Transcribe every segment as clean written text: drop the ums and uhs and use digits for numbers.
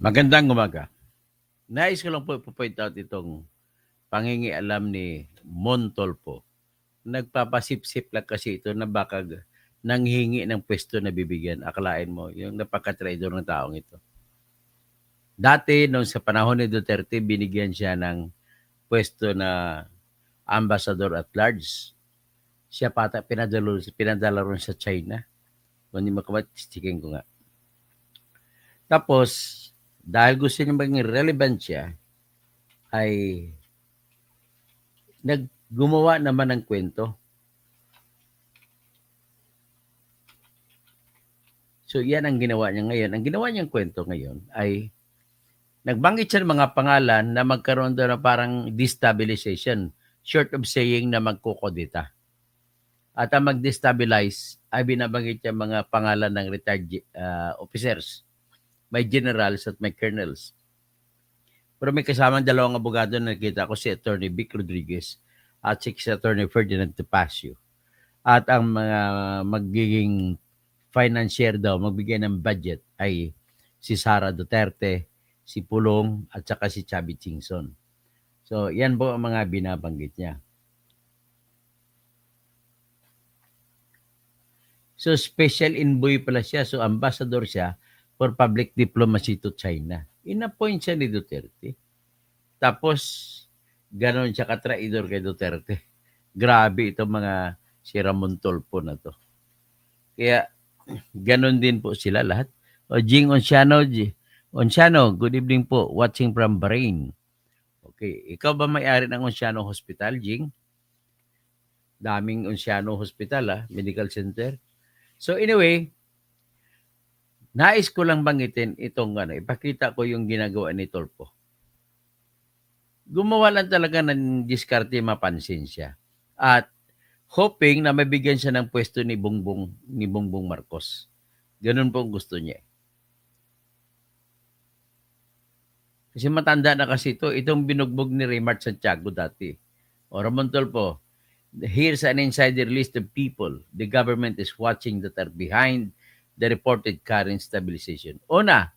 Magandang umaga. Nais ko lang po i-point out itong pangingialam ni Montolpo. Nagpapasip-sip lang kasi ito na baka nanghingi ng pwesto na bibigyan. Akalain mo, yung napaka-traidor ng taong ito. Dati, nung sa panahon ni Duterte, binigyan siya ng pwesto na ambassador at large. Siya pata pinadala ron sa China. Kung hindi makapatistikin ko nga. Tapos, dahil gusto niya maging relevant siya, ay gumawa naman ng kwento. So, yan ang ginawa niya ngayon. Ang ginawa niyang kwento ngayon ay nagbanggit siya ng mga pangalan na magkaroon doon na parang destabilization, short of saying na magkukodita. At ang mag-destabilize ay binabanggit niya mga pangalan ng retired officers. May generals at may colonels. Pero may kasamang dalawang abogado na nakita ko, si Attorney Vic Rodriguez at si Attorney Ferdinand Topacio. At ang mga magiging financier daw, magbigay ng budget ay si Sara Duterte, si Pulong, at saka si Chubby Chingson. So, yan po ang mga binabanggit niya. So, special envoy pala siya. So, ambassador siya for public diplomacy to China. In-appoint siya ni Duterte. Tapos, ganon siya katraidor kay Duterte. Grabe itong mga si Ramon Tulfo na to. Kaya, ganon din po sila lahat. O Jing Onciano, good evening po. Watching from Bahrain. Okay, ikaw ba may-ari ng Onciano Hospital, Jing? Daming Onciano Hospital, medical center. So anyway, nais ko lang banggitin itong ipakita ko yung ginagawa ni Tulfo. Gumawa lang talaga ng diskarte, mapansin siya. At hoping na mabigyan siya ng pwesto ni Bongbong Marcos. Ganun po ang gusto niya. Kasi matanda na kasi ito. Itong binugbog ni Raymart Santiago dati. O Ramon Tulfo, here's an insider list of people the government is watching that are behind the reported current stabilization. Una,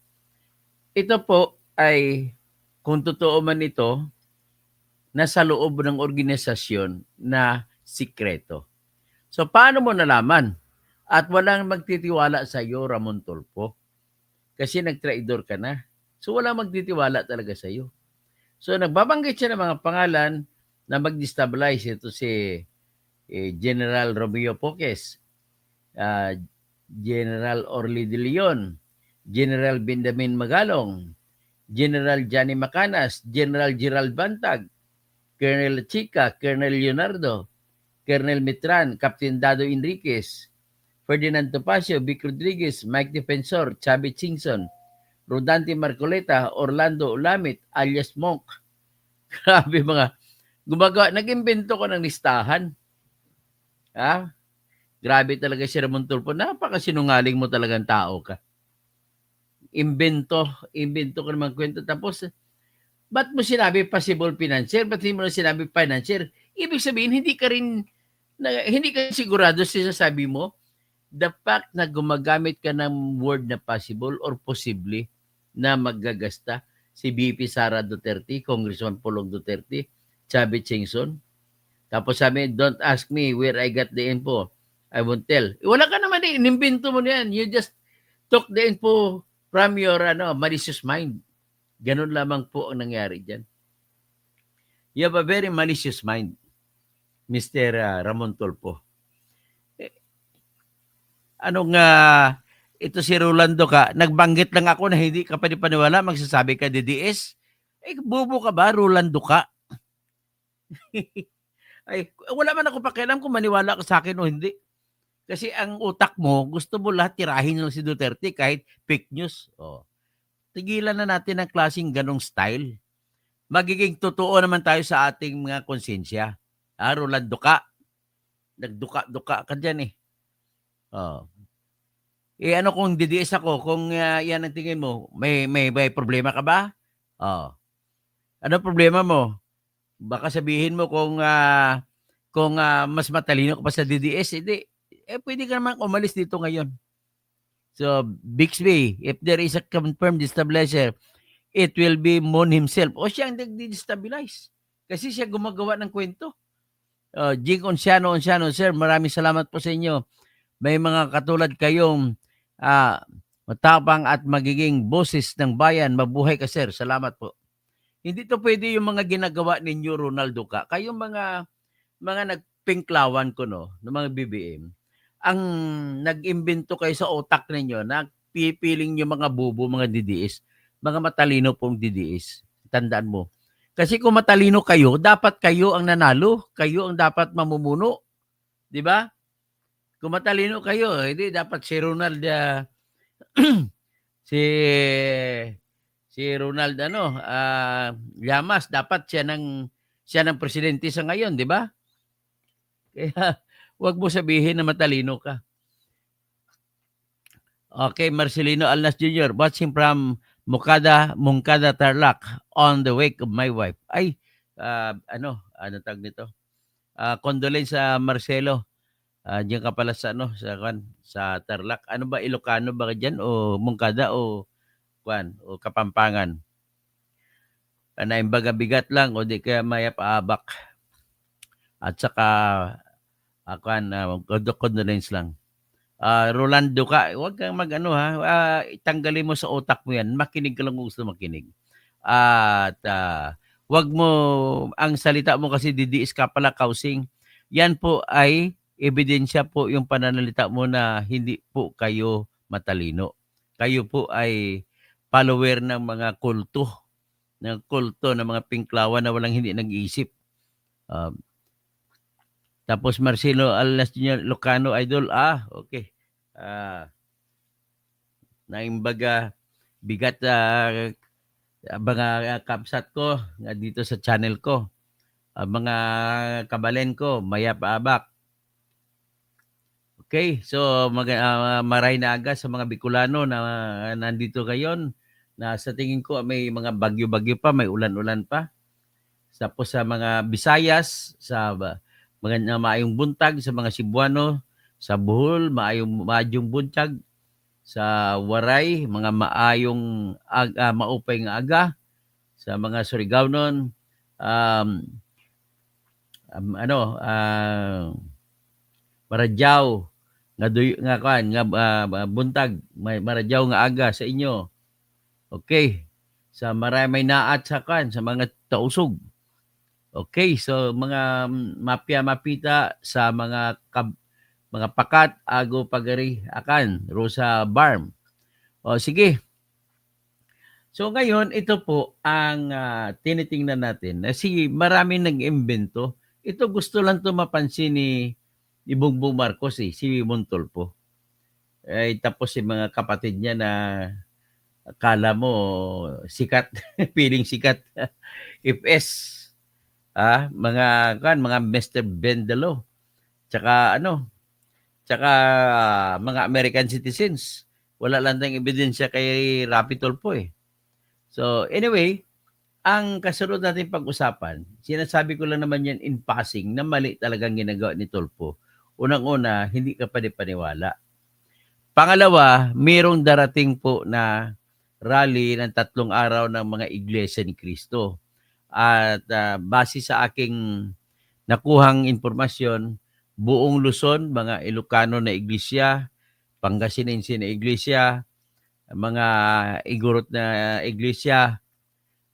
ito po ay, kung totoo man ito, nasa loob ng organisasyon na sikreto. So, paano mo nalaman? At walang magtitiwala sa iyo, Ramon Tulfo. Kasi nagtraidor ka na. So, walang magtitiwala talaga sa iyo. So, nagbabanggit siya ng mga pangalan na mag-destabilize. Ito si General Romeo Poques, General Orly de Leon, General Benjamin Magalong, General Johnny Macanas, General Gerald Bantag, Colonel Chica, Colonel Leonardo, Colonel Mitran, Captain Dado Enriquez, Ferdinand Topacio, Vic Rodriguez, Mike Defensor, Chubby Chingson, Rodante Marcoleta, Orlando Ulamit, alias Monk. Grabe mga gumagawa. Nag-imbento ko ng listahan. Ha? Grabe talaga si Ramon Tulfo. Napakasinungaling mo talagang tao ka. Imbento ko naman kwento. Tapos, ba't mo sinabi possible financier? Ba't hindi mo sinabi financier? Ibig sabihin, hindi ka sigurado sa sabi mo. The fact na gumagamit ka ng word na possible or possibly na maggagasta si VP Sara Duterte, Congressman Pulong Duterte, Chubby Chingson. Tapos sabi, don't ask me where I got the info. I won't tell. Wala ka naman inimbento mo na yan. You just took the info from your malicious mind. Ganun lamang po ang nangyari dyan. You have a very malicious mind, Mr. Ramon Tulfo. Ito si Rolando ka, nagbanggit lang ako na hindi ka panipaniwala, magsasabi ka DDS. Bobo ka ba, Rolando ka? Ay, wala man ako pakialam kung maniwala ka sa akin o hindi. Kasi ang utak mo, gusto mo lahat tirahin lang si Duterte kahit fake news. Tigilan na natin ang klaseng ganong style. Magiging totoo naman tayo sa ating mga konsensya. Rolando ka. Nagduka-duka ka dyan eh. Ano kung DDS ako, kung yan ang tingin mo, may problema ka ba? Ano problema mo? Baka sabihin mo kung mas matalino ka pa sa DDS, hindi. Pwede ka naman umalis dito ngayon. So, Bixby, if there is a confirmed destabilizer it will be Moon himself. O siya ang nag-destabilize. Kasi siya gumagawa ng kwento. Jing Onciano, sir, maraming salamat po sa inyo. May mga katulad kayong matapang at magiging boses ng bayan. Mabuhay ka, sir. Salamat po. Hindi to pwede yung mga ginagawa ninyo, Ronaldo ka. Kayong mga nagpinklawan ko, no, ng mga BBM, ang nag-imbento kayo sa utak ninyo na pipiling yung mga bubo, mga DDS, mga matalino pong DDS. Tandaan mo. Kasi kung matalino kayo, dapat kayo ang nanalo. Kayo ang dapat mamumuno. Di ba? Kung matalino kayo, hindi dapat si Ronald si Ronald Llamas, dapat siya ng presidente sa ngayon, di ba? Kaya wag mo sabihin na matalino ka. Okay, Marcelino Alnas Jr., watching from Moncada, Tarlac, on the wake of my wife. Ay, ano tag nito? Condolence sa Marcelo. Diyan ka pala sa Tarlac. Ano ba, Ilocano ba diyan o Moncada o Kapampangan? Naimbaga bigat lang o di kaya maya paabak. At saka condolence lang. Rolando ka, huwag kang tanggalin mo sa utak mo yan. Makinig ka lang kung gusto makinig. At wag mo, ang salita mo kasi didiis ka pala, kausing. Yan po ay ebidensya po yung pananalita mo na hindi po kayo matalino. Kayo po ay follower ng mga kulto ng mga pinklawan na walang hindi nag-iisip. Tapos Marcelo Alas Jr. Lucano Idol. Okay. Naimbaga bigat mga kapsat ko dito sa channel ko. Mga kabalen ko, maya paabak. Okay, so maray na aga sa mga Bicolano na nandito ngayon na sa tingin ko may mga bagyo-bagyo pa, may ulan-ulan pa. Tapos sa mga Visayas, sa mga maayong buntag, sa mga Cebuano, sa Bohol, maayong buntag, sa Waray, mga maayong maupay nga aga, sa mga Surigaonon, Maradyaw, buntag, may Maradyaw nga aga sa inyo. Okay. Sa maramay naat sa mga tausog. Okay, so mga mapita sa mga pakat, ago pagari akan, Rosa Barm. O sige. So ngayon, ito po ang tinitingnan natin. Maraming nag-imbento. Ito gusto lang to mapansin ni Bongbong Marcos, si Montolpo. Tapos si mga kapatid niya na akala mo sikat, feeling sikat. FS. Mga Mr. Bendelo. Tsaka mga American citizens. Wala lang tayong ebidensya kay Rapi Tulfo . So anyway, ang kasunod natin pag-usapan, sinasabi ko lang naman yan in passing na mali talagang ginagawa ni Tulfo. Unang-una, hindi ka paniwala. Pangalawa, mayroong darating po na rally ng 3 araw ng mga Iglesia ni Cristo. At base sa aking nakuhang informasyon, buong Luzon, mga Ilocano na iglesia, Pangasinense na iglesia, mga Igorot na iglesia,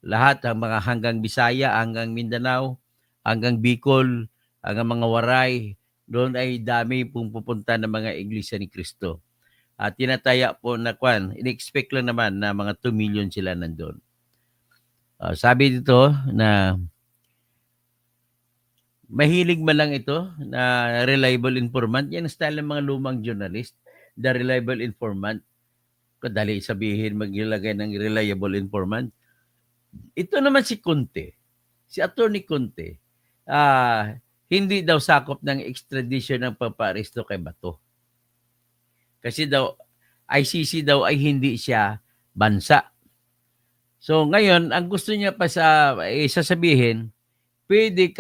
lahat ang mga hanggang Bisaya, hanggang Mindanao, hanggang Bicol, hanggang mga Waray, doon ay dami pong pupunta ng mga iglesia ni Cristo. At tinataya po na in-expect lang naman na mga 2 million sila nandun. Sabi dito na mahilig man lang ito na reliable informant. Yan ang style ng mga lumang journalist. The reliable informant. Kadali sabihin maglagay ng reliable informant. Ito naman si Conte. Si Attorney Conte. Hindi daw sakop ng extradition ng papa-aresto kay Bato. Kasi daw, ICC daw ay hindi siya bansa. So ngayon, ang gusto niya pa sasabihin, pwede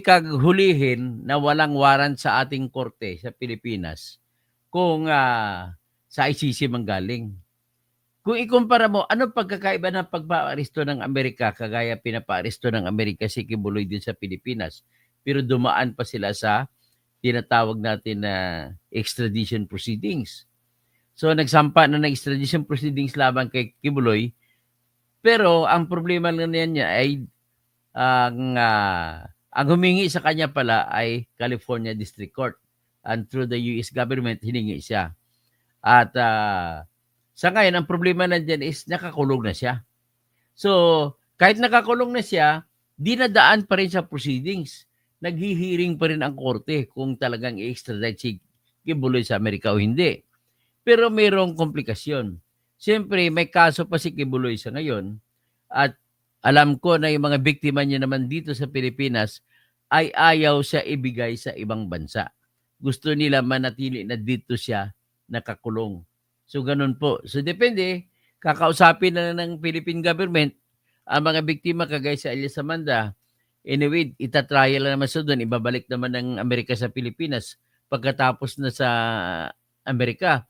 kang hulihin na walang warrant sa ating korte sa Pilipinas kung sa ICC manggaling. Kung ikumpara mo, ano pagkakaiba ng pagpapaaresto ng Amerika, kagaya pinapaaresto ng Amerika si Kibuloy din sa Pilipinas, pero dumaan pa sila sa tinatawag natin na extradition proceedings. So nagsampa na ng extradition proceedings laban kay Kibuloy, pero ang problema lang niya ay ang humingi sa kanya pala ay California District Court, and through the US government hiningi siya. At sa ngayon, ang problema nandiyan is nakakulong na siya. So, kahit nakakulong na siya, dinadaan pa rin sa proceedings. Naghihiring pa rin ang korte kung talagang i-extradite si Kibuloy sa Amerika o hindi. Pero mayroong komplikasyon. Siyempre, may kaso pa si Kibuloy sa ngayon, at alam ko na yung mga biktima niya naman dito sa Pilipinas ay ayaw siya ibigay sa ibang bansa. Gusto nila manatili na dito siya nakakulong. So, ganun po. So, depende. Kakausapin na ng Philippine government ang mga biktima kagaya sa Elias Amanda. Anyway, itatrial na naman sa doon. Ibabalik naman ng Amerika sa Pilipinas pagkatapos na sa Amerika.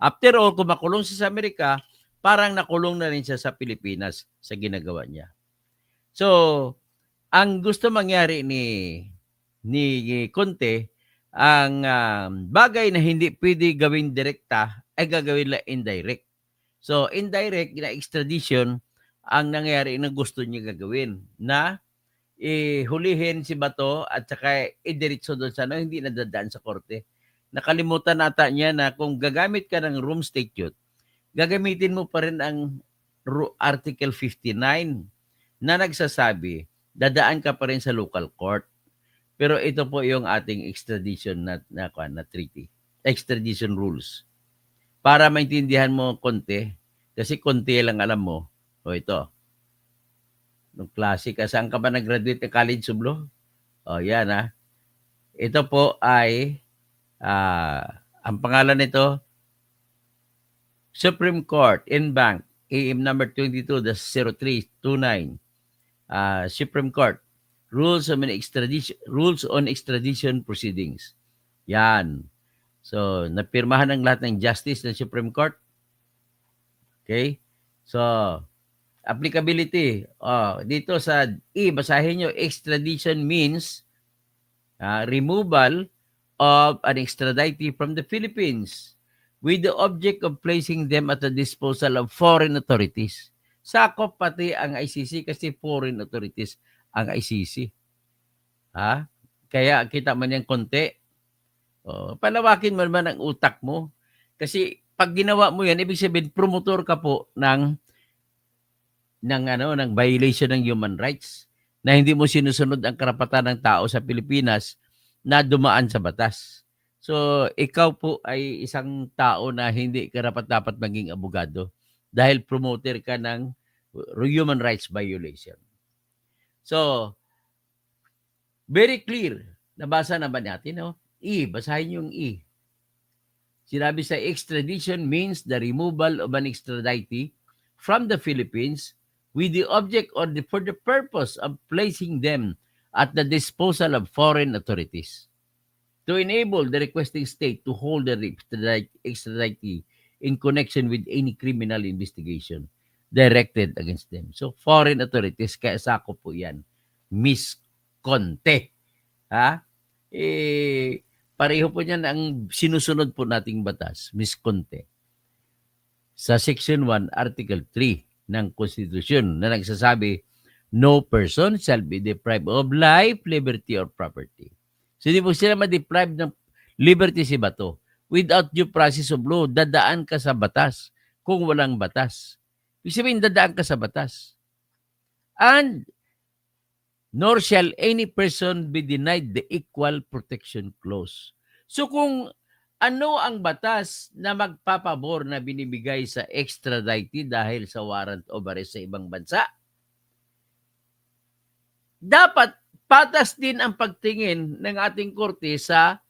After all, kung makulong siya sa Amerika, parang nakulong na rin siya sa Pilipinas sa ginagawa niya. So, ang gusto mangyari ni Conte, ang bagay na hindi pwede gawin direkta ay gagawin lang indirect. So, indirect na extradition ang nangyari na gusto niya gagawin, na hulihin si Bato at saka idiretso doon sa hindi nadadaan sa korte. Nakalimutan nata niya na kung gagamit ka ng room statute, gagamitin mo pa rin ang Article 59 na nagsasabi, dadaan ka pa rin sa local court. Pero ito po yung ating extradition na treaty, extradition rules. Para maintindihan mo konti, kasi konti lang alam mo, o ito, nung klase ka, saan ka ba nag-graduate ng College of Law? O yan ha. Ito po ay, ang pangalan nito, Supreme Court, in-bank, AM number 22-0329, Supreme Court, Rules on Extradition Proceedings. Yan. So, napirmahan ng lahat ng justice ng Supreme Court. Okay? So, applicability. Dito sa basahin nyo, extradition means removal of an extraditee from the Philippines with the object of placing them at the disposal of foreign authorities. Sakop pati ang ICC kasi foreign authorities ang ICC. Kaya kita man yung konti. Palawakin mo naman ang utak mo. Kasi pag ginawa mo yan, ibig sabihin promotor ka po ng violation ng human rights, na hindi mo sinusunod ang karapatan ng tao sa Pilipinas na dumaan sa batas. So, ikaw po ay isang tao na hindi karapat-dapat maging abogado dahil promoter ka ng human rights violation. So, very clear. Nabasa na ba natin? No? Basahin yung Sinabi sa extradition means the removal of an extraditee from the Philippines with the object or for the purpose of placing them at the disposal of foreign authorities to enable the requesting state to hold the extraditee in connection with any criminal investigation directed against them. So, foreign authorities, kaya sakop po yan. Miss Conte. Pareho po niyan ang sinusunod po nating batas, Miss Conte. Sa Section 1, Article 3 ng Constitution na nagsasabi, no person shall be deprived of life, liberty, or property. So, hindi po sila ma-deprive ng liberty si Bato. Without due process of law, dadaan ka sa batas kung walang batas. Ibig sabihin, dadaan ka sa batas. And nor shall any person be denied the Equal Protection Clause. So kung ano ang batas na magpapabor na binibigay sa extraditee dahil sa warrant of arrest sa ibang bansa, dapat patas din ang pagtingin ng ating korte sa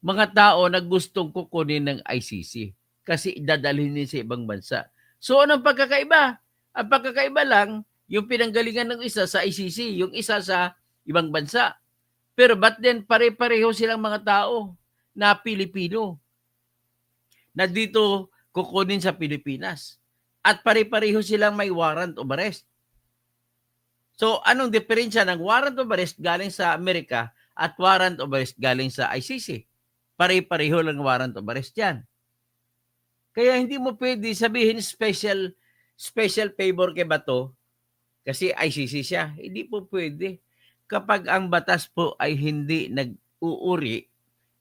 mga tao na gustong kukunin ng ICC kasi dadalhin din sa ibang bansa. So anong pagkakaiba? Ang pagkakaiba lang, yung pinanggalingan ng isa sa ICC, yung isa sa ibang bansa. Pero ba't din pare-pareho silang mga tao na Pilipino na dito kukunin sa Pilipinas. At pare-pareho silang may warrant of arrest. So, anong diferensya ng warrant of arrest galing sa Amerika at warrant of arrest galing sa ICC? Pare-pareho lang warrant of arrest yan. Kaya hindi mo pwede sabihin special favor kay Bato kasi ICC siya. Hindi po pwede. Kapag ang batas po ay hindi nag-uuri,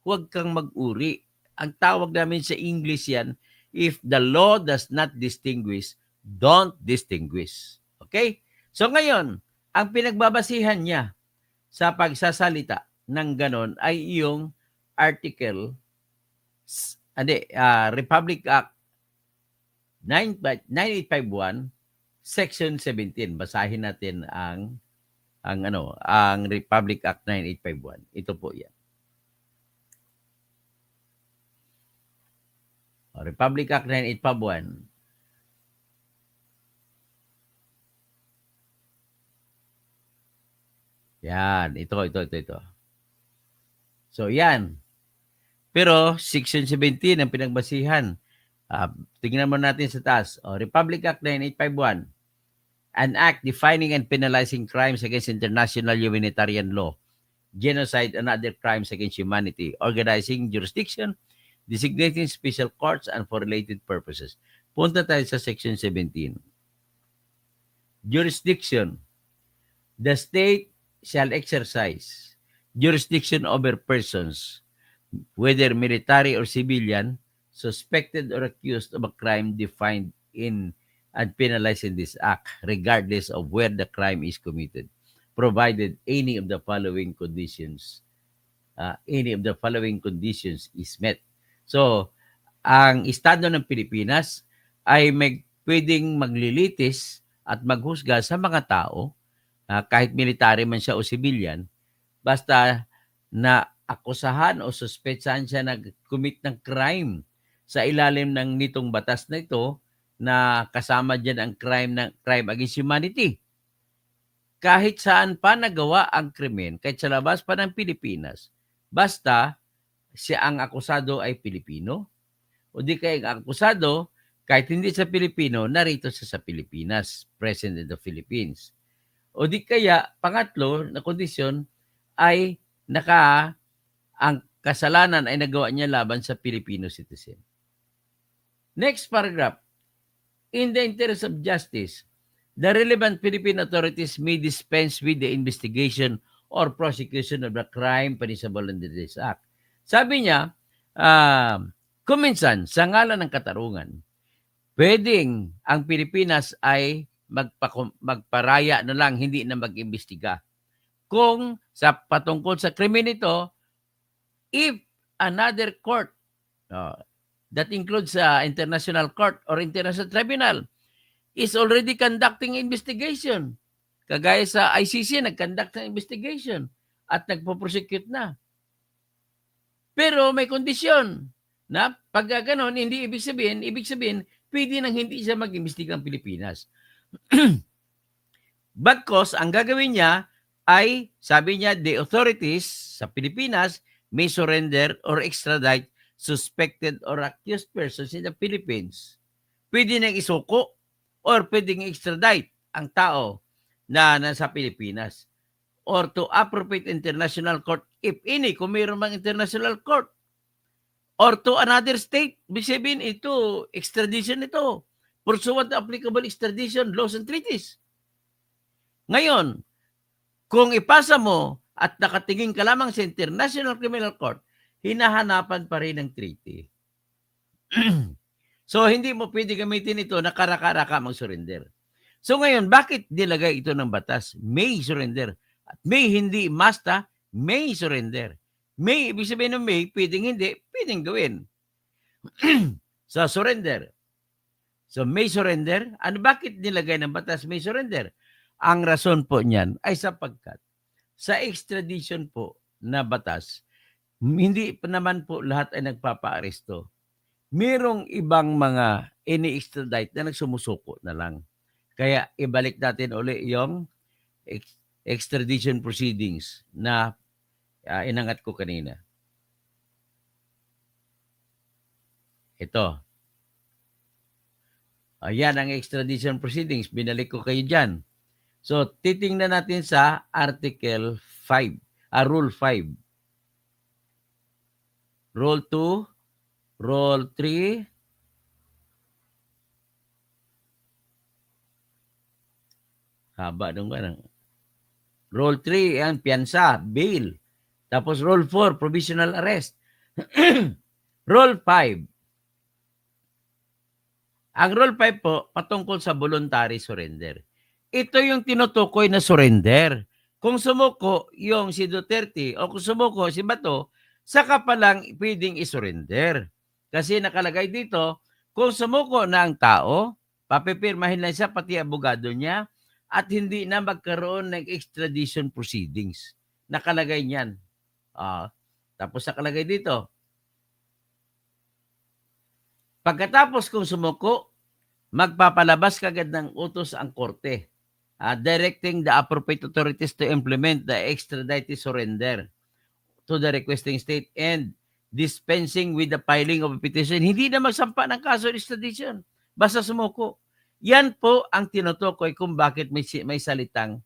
huwag kang mag-uri. Ang tawag namin sa English yan, if the law does not distinguish, don't distinguish. Okay? So ngayon, ang pinagbabasihan niya sa pagsasalita ng ganon ay yung article, Republic Act 9851, Section 17. Basahin natin ang Republic Act 9851. Ito po 'yan. Republic Act 9851. Yan, ito. So, yan. Pero, Section 17 ang pinagbasihan. Tingnan mo natin sa taas. Republic Act 9851. An act defining and penalizing crimes against international humanitarian law, genocide and other crimes against humanity, organizing jurisdiction, designating special courts, and for related purposes. Punta tayo sa Section 17. Jurisdiction. The state shall exercise jurisdiction over persons, whether military or civilian, suspected or accused of a crime defined in and penalized in this act, regardless of where the crime is committed, provided any of the following conditions is met. So, ang Estado ng Pilipinas ay pwedeng maglilitis at maghusga sa mga tao, kahit military man siya o civilian, basta na akusahan o suspetsahan siya nag-commit ng crime sa ilalim ng nitong batas na ito, na kasama dyan ang crime against humanity. Kahit saan pa nagawa ang krimen, kahit sa labas pa ng Pilipinas, basta siya ang akusado ay Pilipino, o di kaya ang akusado, kahit hindi sa Pilipino, narito siya sa Pilipinas, present in the Philippines. O di kaya, pangatlo na kondisyon ay ang kasalanan ay nagawa niya laban sa Filipino citizen. Next paragraph. In the interest of justice, the relevant Philippine authorities may dispense with the investigation or prosecution of the crime punishable under this act. Sabi niya, kung minsan, sa ngalan ng katarungan, pwedeng ang Pilipinas ay magparaya na lang, hindi na mag-imbestiga. Kung sa patungkol sa krimen ito, if another court, that includes international court or international tribunal, is already conducting investigation. Kagaya sa ICC, nag-conduct ng investigation at nagpo-prosecute na. Pero may kondisyon na pag gano'n, hindi ibig sabihin, pwede nang hindi siya mag-imbestiga ang Pilipinas. Bagkos, ang gagawin niya ay, sabi niya, the authorities sa Pilipinas may surrender or extradite suspected or accused persons in the Philippines. Pwede nang isuko or pwedeng extradite ang tao na nasa Pilipinas, or to appropriate international court, if any, kung mayroon mang international court, or to another state. Ibig sabihin, ito, extradition ito, pursuant to applicable extradition laws and treaties. Ngayon, kung ipasa mo at nakatingin ka lamang sa International Criminal Court, hinahanapan pa rin ng treaty. So, hindi mo pwede gamitin ito na kara-kara mag-surrender. So, ngayon, bakit nilagay ito ng batas? May surrender. At may hindi, may surrender. May, ibig sabihin ng may, pwedeng hindi, pwedeng gawin. So, surrender. So, may surrender. Ano, bakit nilagay ng batas may surrender? Ang rason po niyan ay sapagkat sa extradition po na batas, hindi pa naman po lahat ay nagpapa-aresto. Merong ibang mga ini-extradite na nagsumusuko na lang. Kaya ibalik natin uli yung extradition proceedings na inangat ko kanina. Ito. Ayan ang extradition proceedings. Binalik ko kayo dyan. So, titingnan natin sa Article 5, Rule 5. Rule 2, Rule 3, haba nung ganun. Rule 3, yan, piyansa, bail. Tapos Rule 4, provisional arrest. Rule 5. Ang Rule 5 po, patungkol sa voluntary surrender. Ito yung tinutukoy na surrender. Kung sumuko yung si Duterte o kung sumuko si Bato, saka pa lang pwedeng isurrender. Kasi nakalagay dito, kung sumuko na ang tao, papipirmahin lang siya pati abogado niya at hindi na magkaroon ng extradition proceedings. Nakalagay niyan. Tapos nakalagay dito, pagkatapos kung sumuko, magpapalabas kagad ng utos ang korte, directing the appropriate authorities to implement the extradited surrender to the requesting state and dispensing with the filing of a petition. Hindi na magsampa ng kaso ng extradition. Basta sumuko. Yan po ang tinutukoy kung bakit may salitang,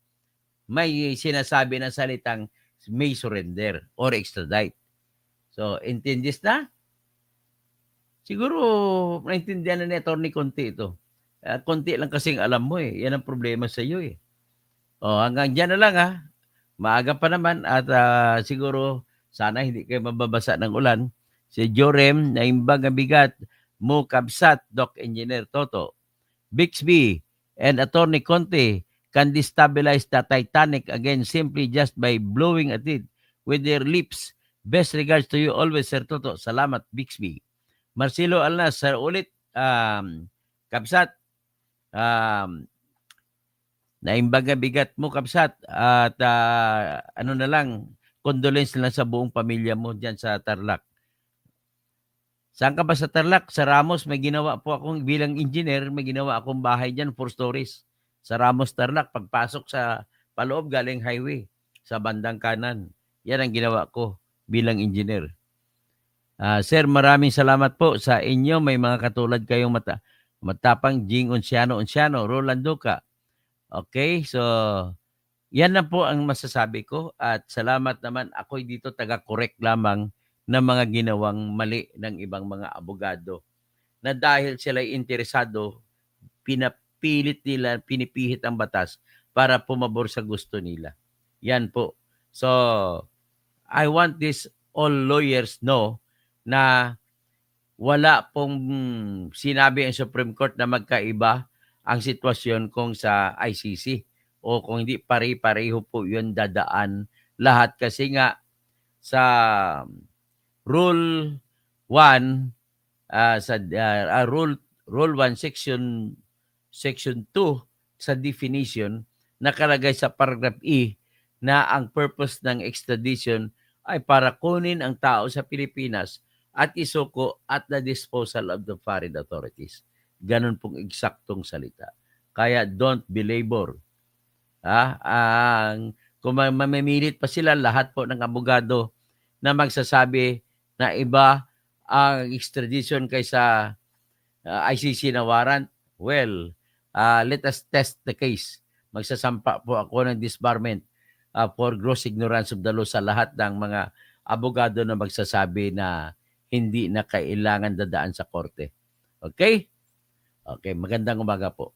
may sinasabi na salitang may surrender or extradite. So, intindies na? Siguro, naintindihan na ni Atty. Conti ito. Konti lang kasing alam mo eh. Yan ang problema sa iyo eh. Hanggang dyan na lang ha. Maaga pa naman at siguro sana hindi kayo mababasa ng ulan. Si Jorem, naimbang ang bigat, mo kabsat, Doc Engineer Toto. Bixby and Atty. Conti can destabilize the Titanic again simply just by blowing at it with their lips. Best regards to you always, Sir Toto. Salamat, Bixby. Marcelo Alnas, sir, ulit, kabsat, naimbaga bigat mo, kabsat, at ano na lang, condolence na lang sa buong pamilya mo dyan sa Tarlac. Saan ka ba sa Tarlac? Sa Ramos, may ginawa po akong bilang engineer, may ginawa akong bahay dyan, 4 stories. Sa Ramos, Tarlac, pagpasok sa paloob galing highway, sa bandang kanan. Yan ang ginawa ko bilang engineer. Sir, maraming salamat po sa inyo. May mga katulad kayong matapang, Jing Unciano, Roland Duca. Okay, so yan na po ang masasabi ko at salamat naman. Ako'y dito taga-correct lamang ng mga ginawang mali ng ibang mga abogado na dahil sila'y interesado, pinipihit ang batas para pumabor sa gusto nila. Yan po. So, I want this all lawyers know na wala pong sinabi ang Supreme Court na magkaiba ang sitwasyon kung sa ICC o kung hindi pare-pareho po yun dadaan lahat kasi nga sa Rule 1 sa Rule 1 Section 2 sa definition nakalagay sa paragraph E na ang purpose ng extradition ay para kunin ang tao sa Pilipinas at isuko at the disposal of the foreign authorities. Ganun pong eksaktong salita. Kaya don't belabor. Kung mamimilit pa sila, lahat po ng abogado na magsasabi na iba ang extradition kaysa ICC na warrant, well, let us test the case. Magsasampa po ako ng disbarment for gross ignorance of the law sa lahat ng mga abogado na magsasabi na hindi na kailangan dadaan sa korte. Okay? Okay, magandang umaga po.